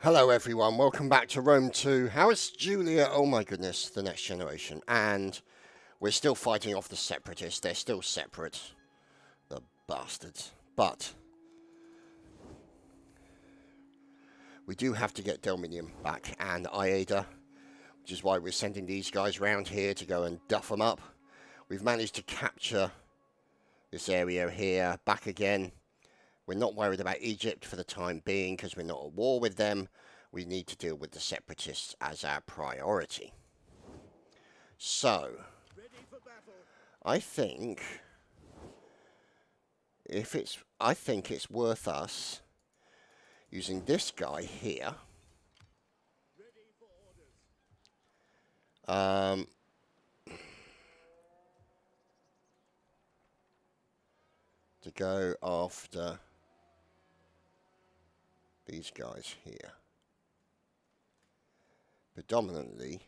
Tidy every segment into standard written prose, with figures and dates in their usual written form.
Hello everyone, welcome back to Rome 2. How is Julia? Oh my goodness, the next generation. And we're still fighting off the separatists. They're still separate. The bastards. But we do have to get Dominion back and Ieda, which is why we're sending these guys round here to go and duff them up. We've managed to capture this area here back again. We're not worried about Egypt for the time being because we're not at war with them. We need to deal with the separatists as our priority. So, I think it's worth us using this guy here. To go after these guys here. Predominantly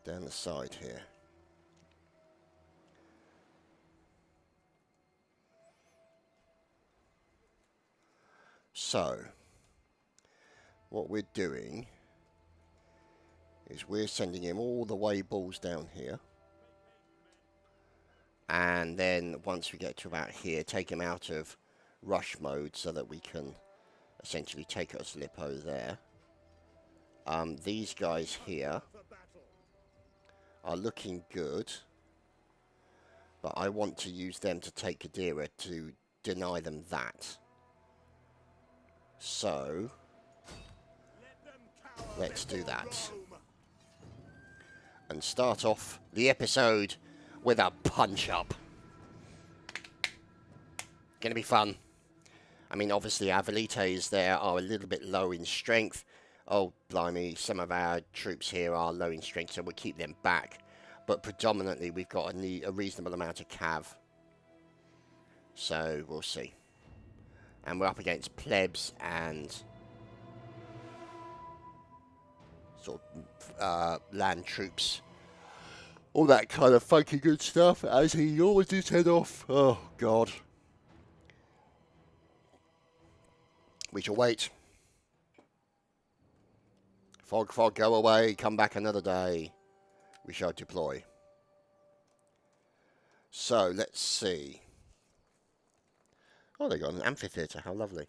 down the side here. So, what we're doing is we're sending him all the way balls down here. And then once we get to about here, take him out of rush mode so that we can essentially take out Lippo there. These guys here are looking good, but I want to use them to take Kadira to deny them that. So, let's do that. And start off the episode with a punch-up. Gonna be fun. I mean, obviously our velites there are a little bit low in strength. Oh, blimey, some of our troops here are low in strength, so we'll keep them back. But predominantly, we've got a reasonable amount of cav. So, we'll see. And we're up against plebs and sort of land troops. All that kind of funky good stuff, as he always did head off. Oh, God. We shall wait. Fog, fog, go away. Come back another day. We shall deploy. So, let's see. Oh, they got an amphitheatre. How lovely.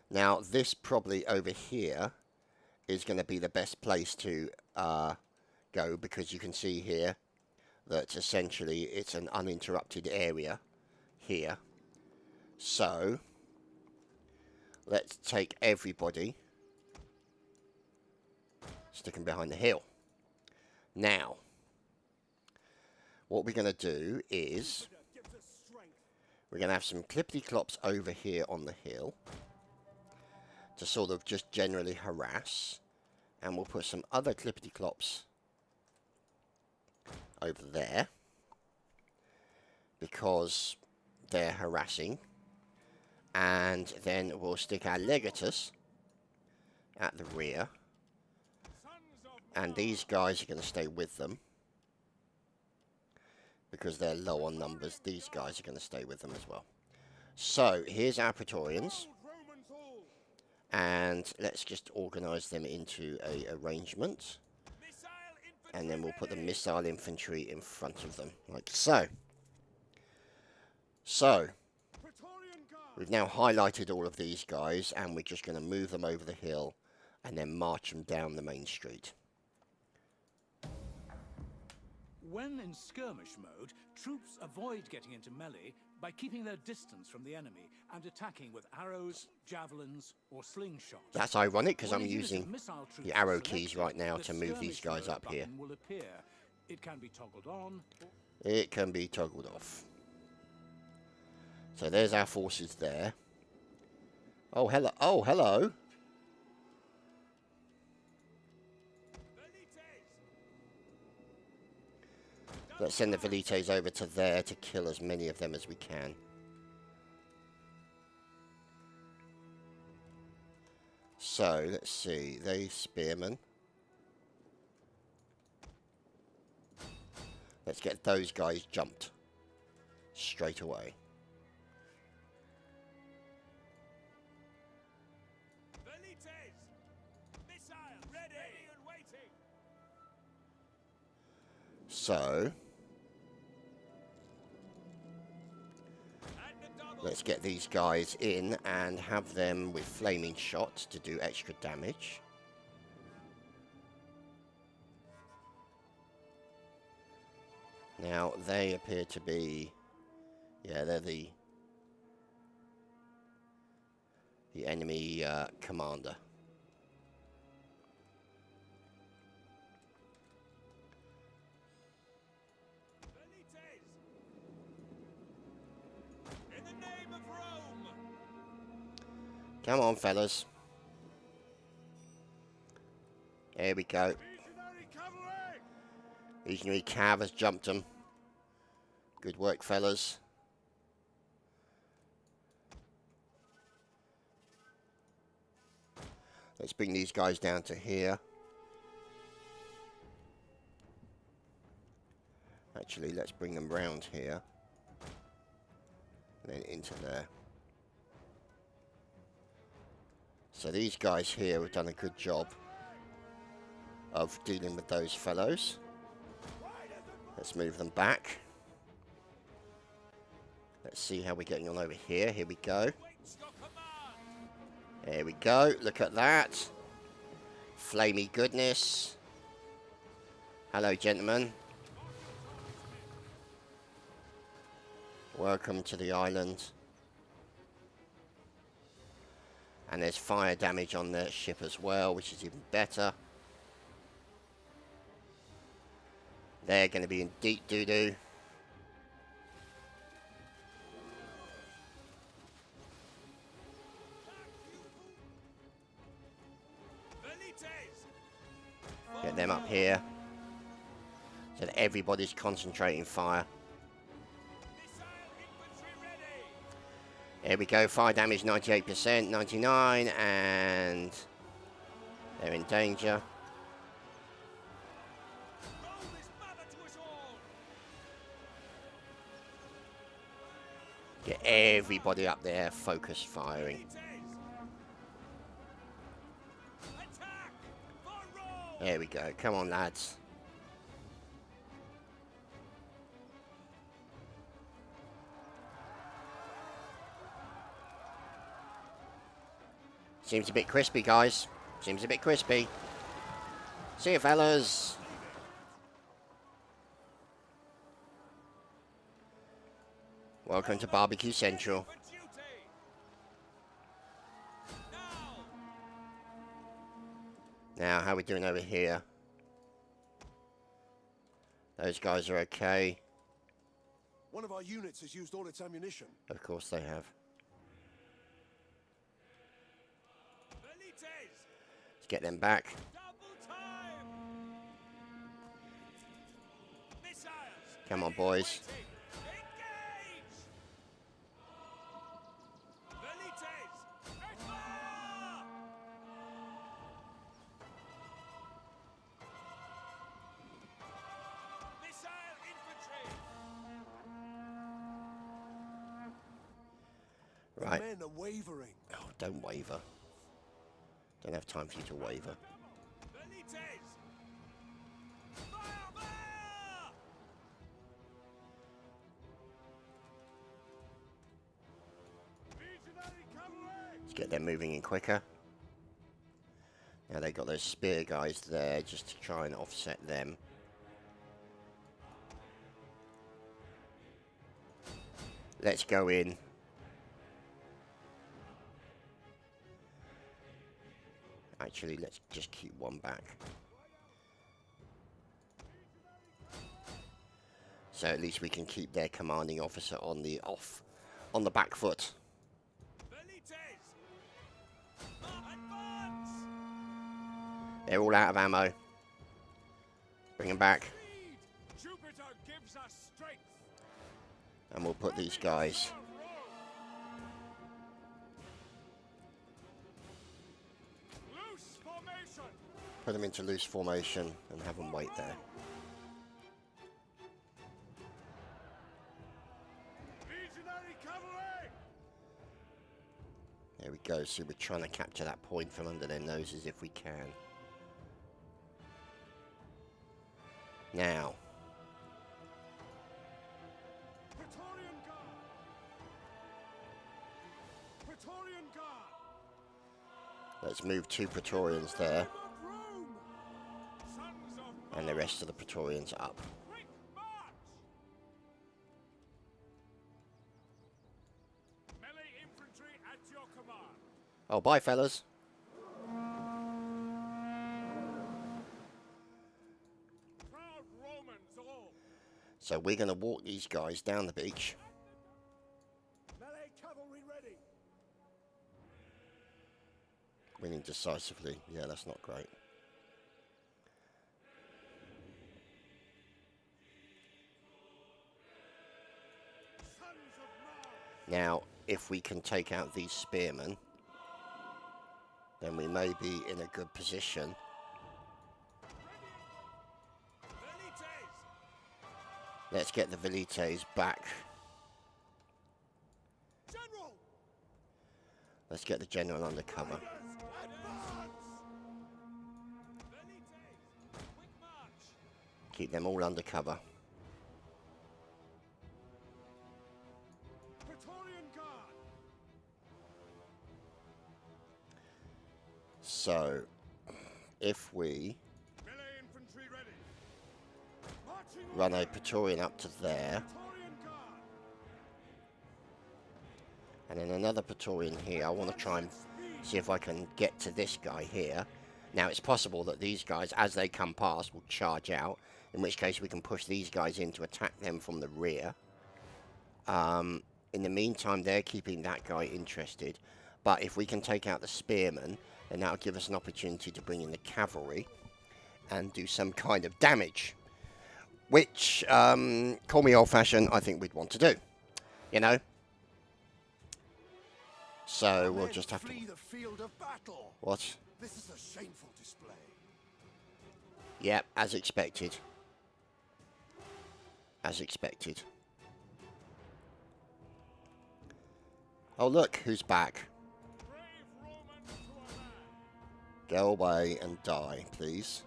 Now, this probably over here is going to be the best place to go, because you can see here that essentially it's an uninterrupted area here. So, let's take everybody, stick them behind the hill. Now, what we're going to do is we're going to have some clippity-clops over here on the hill to sort of just generally harass. And we'll put some other clippity-clops over there because they're harassing. And then we'll stick our legatus at the rear. And these guys are going to stay with them because they're low on numbers. These guys are going to stay with them as well. So, here's our Praetorians. And let's just organise them into a arrangement. And then we'll put the missile infantry in front of them, like so. So, we've now highlighted all of these guys, and we're just going to move them over the hill and then march them down the main street. When in skirmish mode, troops avoid getting into melee by keeping their distance from the enemy and attacking with arrows, javelins, or slingshots. That's ironic because I'm using the arrow keys right now to move these guys up here. Will appear. It can be toggled on. It can be toggled off. So there's our forces there. Oh, hello. Oh, hello. Let's send the velites over to there to kill as many of them as we can. So, let's see. They spearmen. Let's get those guys jumped straight away. So let's get these guys in and have them with flaming shots to do extra damage. Now they appear to be, yeah, they're the enemy commander. In the name of Rome. Come on, fellas. There we go. Legionary Cav has jumped them. Good work, fellas. Let's bring these guys down to here. Actually, let's bring them round here. And then into there. So these guys here have done a good job of dealing with those fellows. Let's move them back. Let's see how we're getting on over here. Here we go. There we go. Look at that. Flamey goodness. Hello, gentlemen. Welcome to the island. And there's fire damage on their ship as well, which is even better. They're going to be in deep doo-doo. Get them up here. So that everybody's concentrating fire. There we go. Fire damage 98%, 99, and they're in danger. Get everybody up there, focus firing. There we go. Come on, lads. Seems a bit crispy, guys. Seems a bit crispy. See you, fellas. Welcome to Barbecue Central. Now, how are we doing over here? Those guys are okay. One of our units has used all its ammunition. Of course they have. Let's get them back. Come on, boys. Right. Men are wavering. Oh, don't waver. Don't have time for you to waver. Let's get them moving in quicker. Now they've got those spear guys there just to try and offset them. Let's go in. Actually, let's just keep one back. So at least we can keep their commanding officer on the back foot. They're all out of ammo. Bring them back. And we'll put these guys. Put them into loose formation and have them wait there. There we go. So we're trying to capture that point from under their noses if we can. Now, Let's move 2 Praetorians there. And the rest of the Praetorians up. Oh, bye, fellas. So we're going to walk these guys down the beach. Melee cavalry ready. Winning decisively. Yeah, that's not great. Now, if we can take out these spearmen, then we may be in a good position. Let's get the Velites back. General! Let's get the general under cover. Keep them all under cover. Praetorian Guard! So, if we Melee infantry ready. Marching run a Praetorian up to there, Praetorian Guard! and then another Praetorian here, I want to try and see if I can get to this guy here. Now, it's possible that these guys, as they come past, will charge out, in which case we can push these guys in to attack them from the rear. In the meantime, they're keeping that guy interested. But if we can take out the spearmen, then that'll give us an opportunity to bring in the cavalry and do some kind of damage. Which, call me old-fashioned, I think we'd want to do. You know? So we'll just have to... Flee the field of battle. What? This is a shameful display. Yep, as expected. As expected. Oh, look, who's back? Go away and die, please.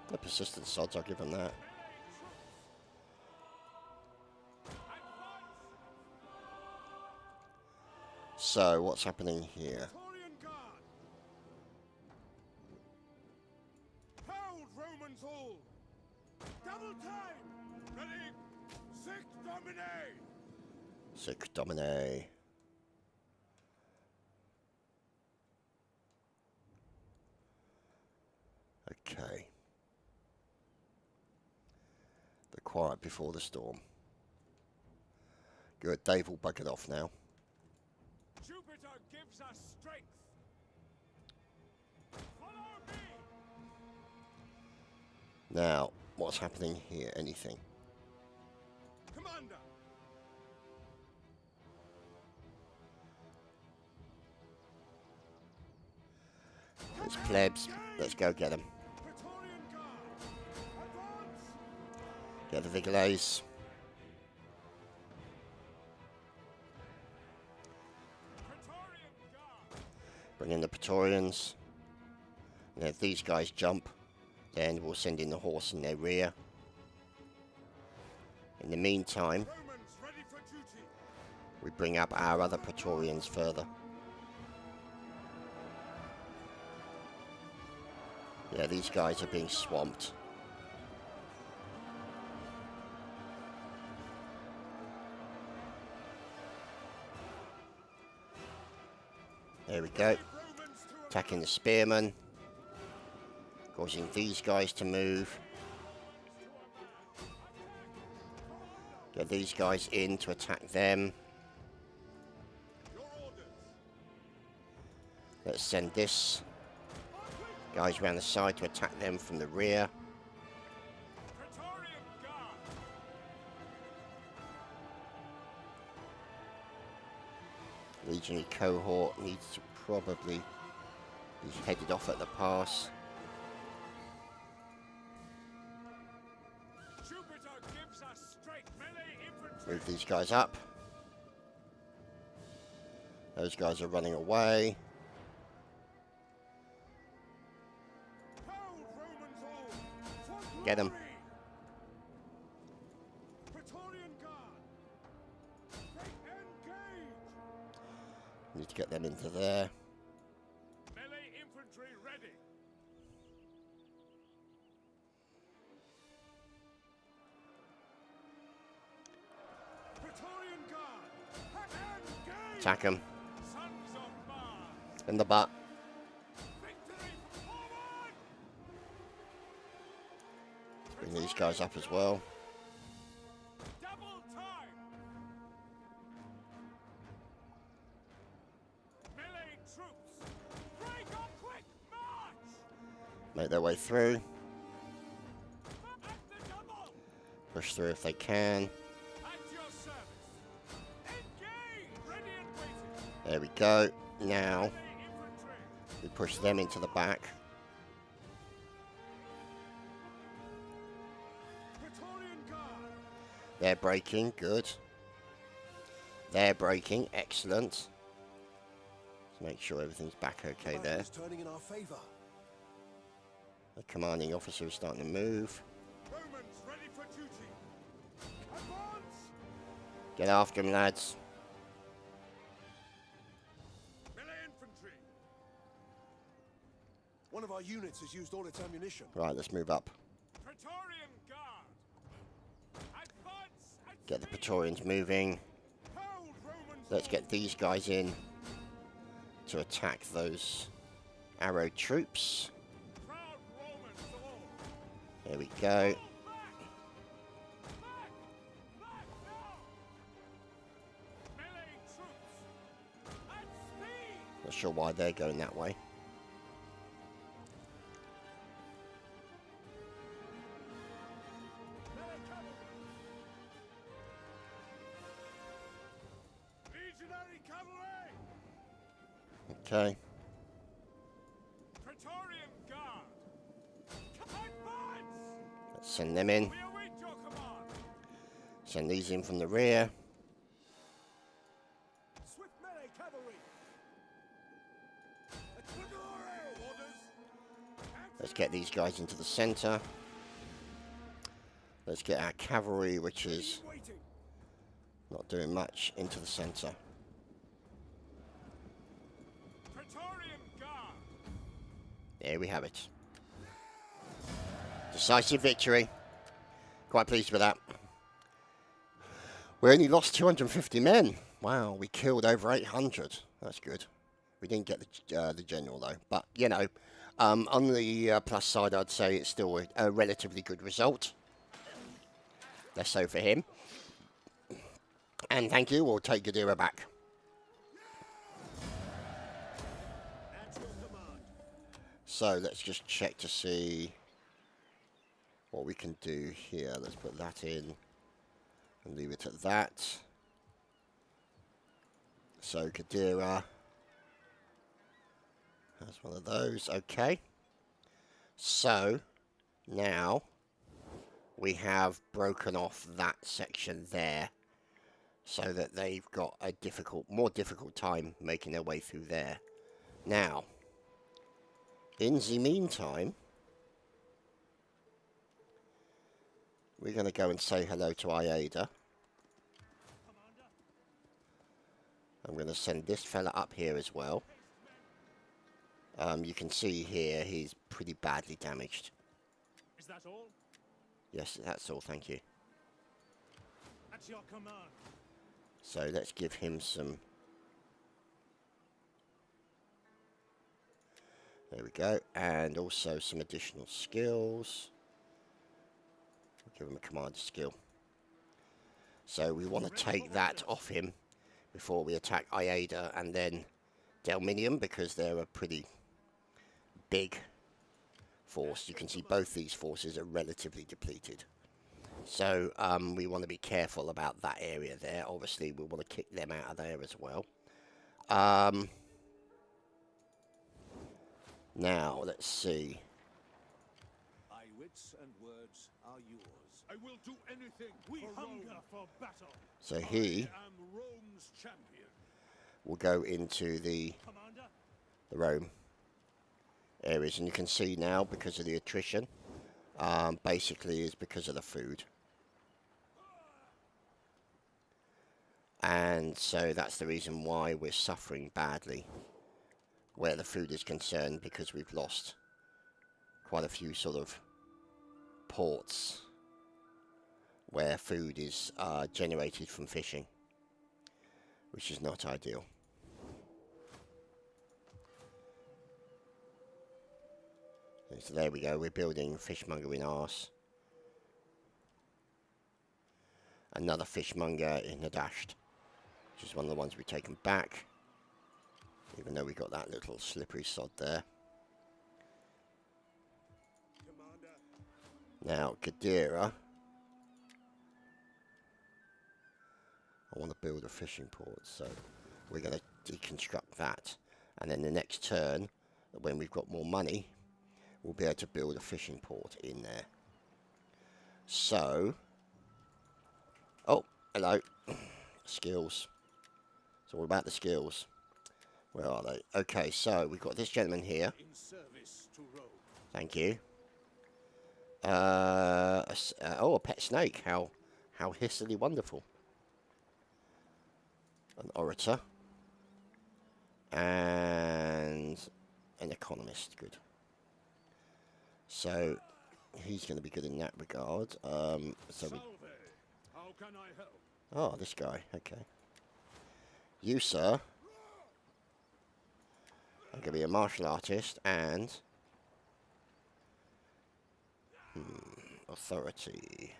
The persistent sods, I'll give them that. So, what's happening here? Praetorian Guard! Hold Romans all! Double time! Ready! Sic Domine! Sic Domine. Okay. The quiet before the storm. Good, Dave will bugger off now. Jupiter gives us strength! Follow me! Now, what's happening here? Anything? Commander! It's plebs. Let's go get them. Praetorian Guard! Advance! Get the Vigilades. Praetorian Guard! Bring in the Praetorians. And if these guys jump, then we'll send in the horse in their rear. In the meantime, Romans ready for duty! we bring up our other Praetorians further. Yeah, these guys are being swamped. There we go. Romans to Attacking the spearmen. Causing these guys to move. Get these guys in to attack them. your orders! Let's send this guys around the side to attack them from the rear. Praetorian Guard! Legionary cohort needs to probably be headed off at the pass. Jupiter gives us strength! Melee infantry! Move these guys up. Those guys are running away. Hold Romans all! For Get 'em. glory! Praetorian Need to get them into there. Melee infantry ready. Praetorian Guard. Engage. Attack them Sons of Mars. in the butt. Victory forward. Bring these guys up as well. Double time. Melee troops. Break on quick march. Make their way through. At the double. Push through if they can. At your service. Engage. Ready and waiting. There we go. Now Melee infantry. we push them into the back. Praetorian Guard. They're breaking. Good. They're breaking. Excellent. Let's make sure everything's back okay The there. battle is turning in our favor. The commanding officer is starting to move. Romans ready for duty. Advance. Get after him, lads. Melee infantry. One of our units has used all its ammunition. Right, let's move up. Praetorian Guard. Advance. At Get the speed. Praetorians moving. Hold Romans. Let's get these guys in to attack those arrow troops. Proud Romans all. There we go. Back. Back. Back now. Melee troops. At speed. Not sure why they're going that way. Melee cavalry. Legionary cavalry. Okay. Praetorian Guard. Advance. Let's send them in. We await your command. Send these in from the rear. Swift melee cavalry. Orders. Let's get these guys into the center. Let's get our cavalry, which is Waiting. not doing much, into the center. Praetorian Guard. There we have it. Decisive victory. Quite pleased with that. We only lost 250 men. Wow, we killed over 800. That's good. We didn't get the general though. But, you know, on the plus side, I'd say it's still a relatively good result. Less so for him. And thank you. We'll take Gadira back. At your command. So let's just check to see what we can do here. Let's put that in and leave it at that. So Gadira has one of those. Okay. So now we have broken off that section there so that they've got a more difficult time making their way through there. Now, in the meantime, we're going to go and say hello to Iada. I'm going to send this fella up here as well. You can see here he's pretty badly damaged. Is that all? Yes, that's all, thank you. At your command. So let's give him some... There we go. And also some additional skills. Give him a commander skill. So we want to take that off him before we attack Iada and then Delminium, because they're a pretty big force. You can see both these forces are relatively depleted. So we want to be careful about that area there. Obviously, we want to kick them out of there as well. Now, let's see. My wits and words are yours. I will do anything. We hunger for battle. So he I am Rome's champion. will go into the Commander. Rome areas, and you can see now because of the attrition, basically is because of the food. And so that's the reason why we're suffering badly where the food is concerned, because we've lost quite a few sort of ports where food is generated from fishing, which is not ideal. So there we go, we're building fishmonger in Arse. Another fishmonger in Nadasht, which is one of the ones we've taken back, even though we got that little slippery sod there. Now, Gadira, I want to build a fishing port, so we're going to deconstruct that. And then the next turn, when we've got more money, we'll be able to build a fishing port in there. So, oh, hello, skills. It's all about the skills. Where are they? Okay, so we've got this gentleman here. In service to Rome. Thank you. Oh, a pet snake. How hissily wonderful. An orator. And an economist. Good. So, he's going to be good in that regard. So we... How can I help? Oh, this guy. Okay. You, sir, are going to be a martial artist and... authority.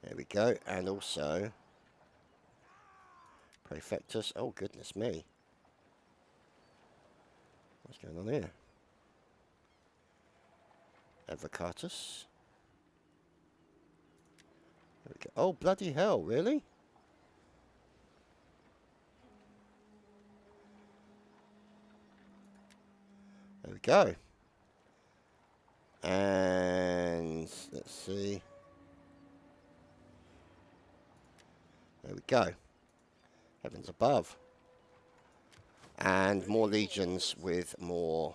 There we go. And also... Prefectus. Oh, goodness me. What's going on here? Advocatus. There we go. Oh, bloody hell, really? There we go. And let's see. There we go. Heavens above. And more legions with more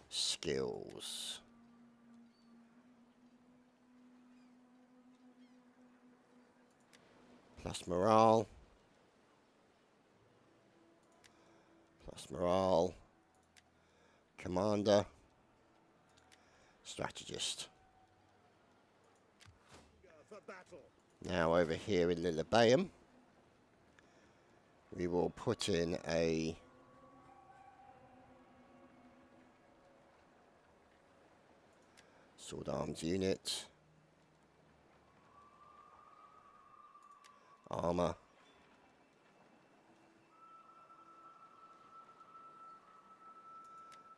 skills. Plus morale. Plus morale. Commander. Strategist. Now over here in Lilybaeum, we will put in a sword arms unit. Armor.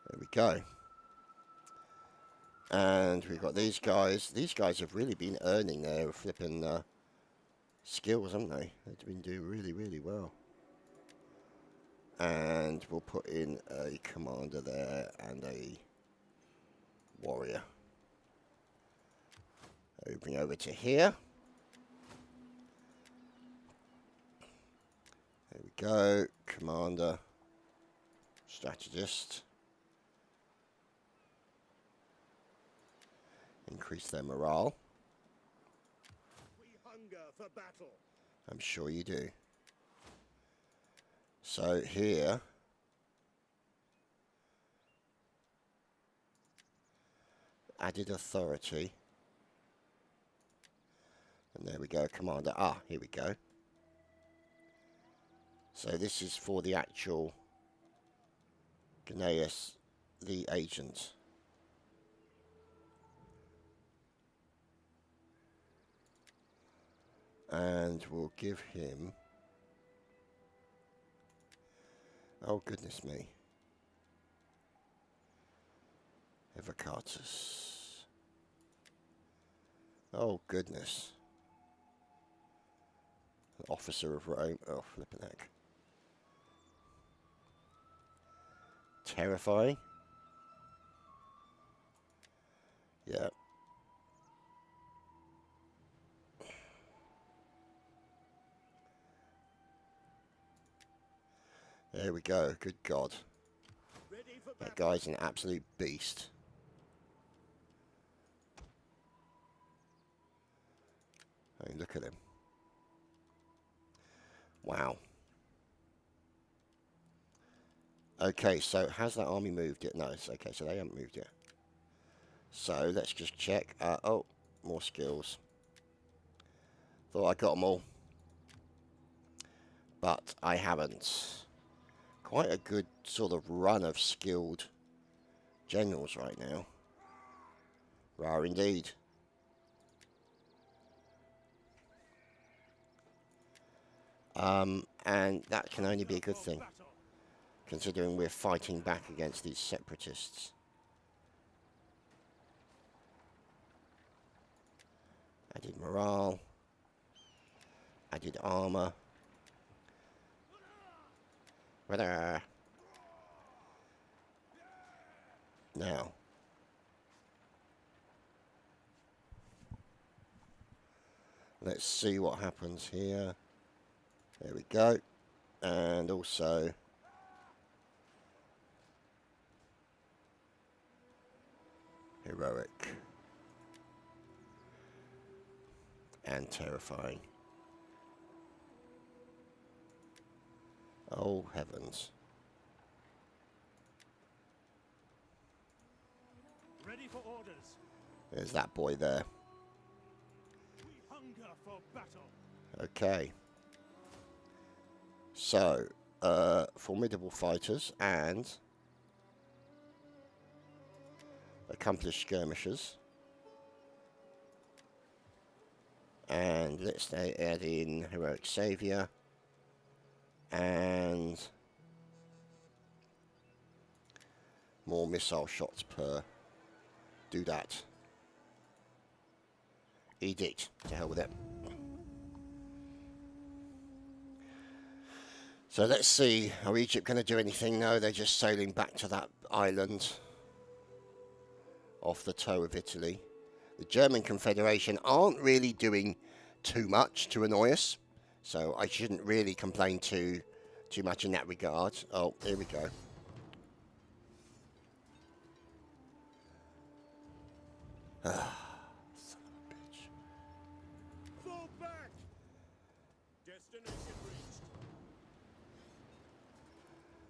There we go. And we've got these guys. These guys have really been earning their flipping skills, haven't they? They've been doing really, really well. And we'll put in a commander there and a warrior. Moving over to here. There we go. Commander. Strategist. Increase their morale. We hunger for battle. I'm sure you do. So here, added authority. And there we go, commander. Ah, here we go. So this is for the actual Gnaeus, the agent. And we'll give him... Oh, goodness me. Evocatus. Oh, goodness. An officer of Rome. Oh, flippin' heck. Terrifying. Yeah. There we go. Good God. That guy's an absolute beast. I mean, look at him. Wow. Okay, so has that army moved yet? No, it's okay, so they haven't moved yet. So let's just check. Oh, more skills. Thought I got them all. But I haven't. Quite a good sort of run of skilled generals right now. Rare indeed. And that can only be a good thing, considering we're fighting back against these separatists. Added morale. Added armor. Now. Let's see what happens here. There we go. And also heroic and terrifying. Oh heavens. Ready for orders. There's that boy there. We hunger for battle. Okay. So, formidable fighters and accomplished skirmishers. And let's add in heroic savior and more missile shots per. Do that. Edict. To hell with it. So let's see. Are Egypt going to do anything? No, they're just sailing back to that island off the toe of Italy. The German Confederation aren't really doing too much to annoy us, so I shouldn't really complain too much in that regard. Oh, here we go. Son of a bitch. Fall back. Destination reached.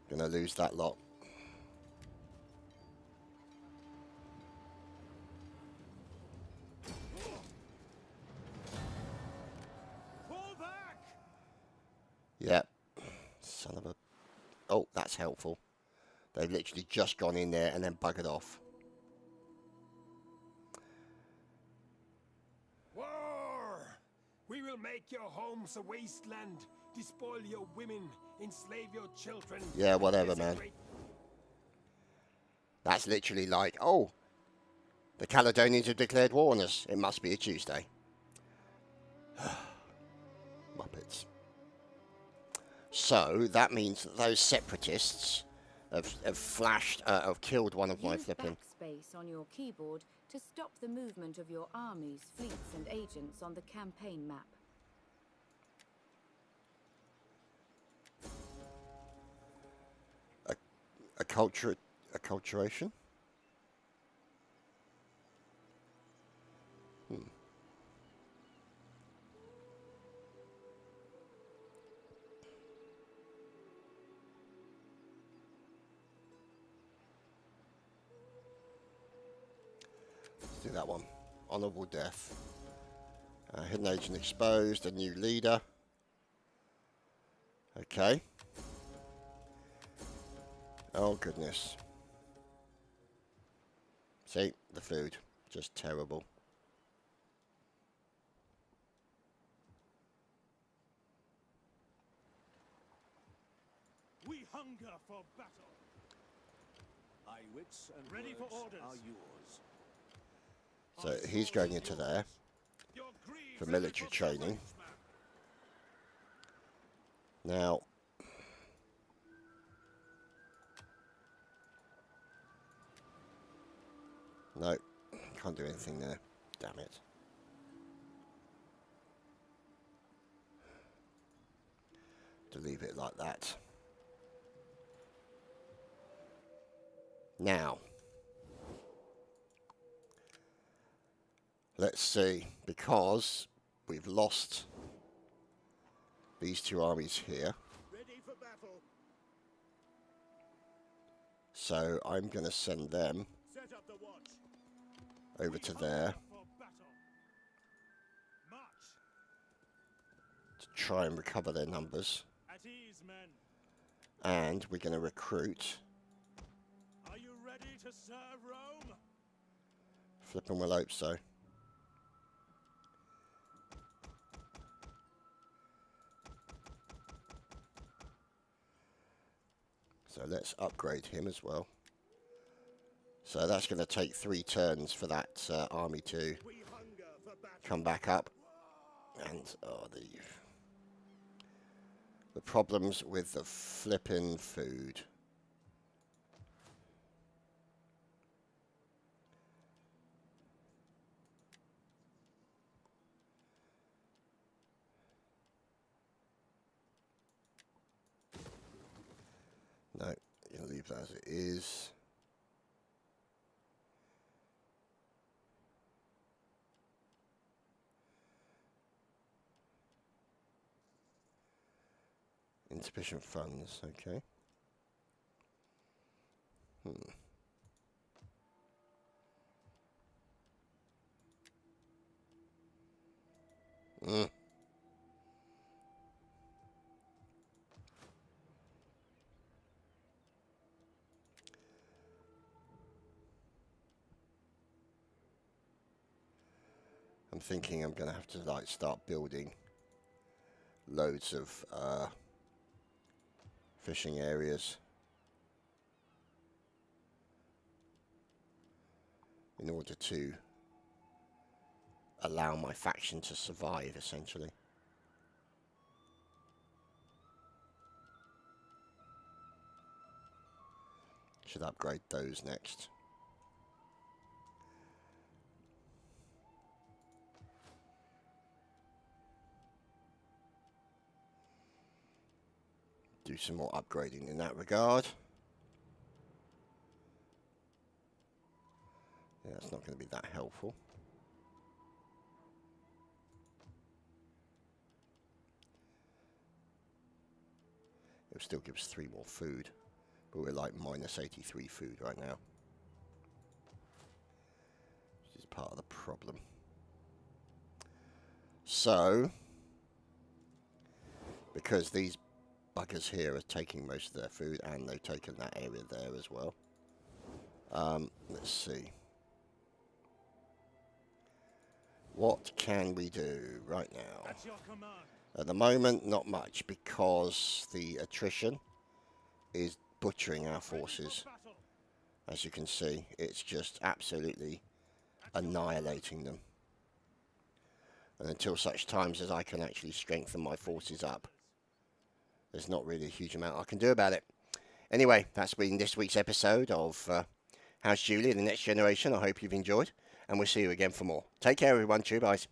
Gonna lose that lot. Fall back. Yep. Son of a... Oh, that's helpful. They've literally just gone in there and then buggered off. War! We will make your homes a wasteland, despoil your women, enslave your children. Yeah, whatever, man. desecrate- That's literally like, oh, the Caledonians have declared war on us. It must be a Tuesday. Muppets. So, that means that those separatists have flashed, have killed one of my Use flipping... backspace on your keyboard to stop the movement of your armies, fleets, and agents on the campaign map. Acculturation? Let's do that one. Honourable death. Hidden agent exposed, a new leader. Okay. Oh goodness. See, the food. Just terrible. We hunger for battle. Aye wits and Ready for words orders. are yours. So he's going into there Your greed for ready military for training. salvation. Now, no, can't do anything there. Damn it. To leave it like that. Now, let's see, because we've lost these two armies here. Ready for battle. So I'm going to send them Set up the watch. over to there For battle. March. to try and recover their numbers. At ease, men. And we're going to recruit. Are you ready to serve Rome? Flippin' will hope so. So let's upgrade him as well. So that's going to take 3 turns for that army to We hunger for battle. come back up. And oh, the problems with the flippin' food. No, you'll leave that as it is. Insufficient funds, okay. I'm thinking I'm going to have to like start building loads of fishing areas in order to allow my faction to survive, essentially. Should upgrade those next. Do some more upgrading in that regard. Yeah, it's not going to be that helpful. It still gives 3 more food, but we're like minus 83 food right now, which is part of the problem. So, because these buggers here are taking most of their food, and they've taken that area there as well. Let's see. What can we do right now? At your command. At the moment, not much, because the attrition is butchering our forces. Battle. As you can see, it's just absolutely annihilating them. And until such times as I can actually strengthen my forces up, there's not really a huge amount I can do about it. Anyway, that's been this week's episode of House Julia, The Next Generation. I hope you've enjoyed, and we'll see you again for more. Take care, everyone. Cheers, guys.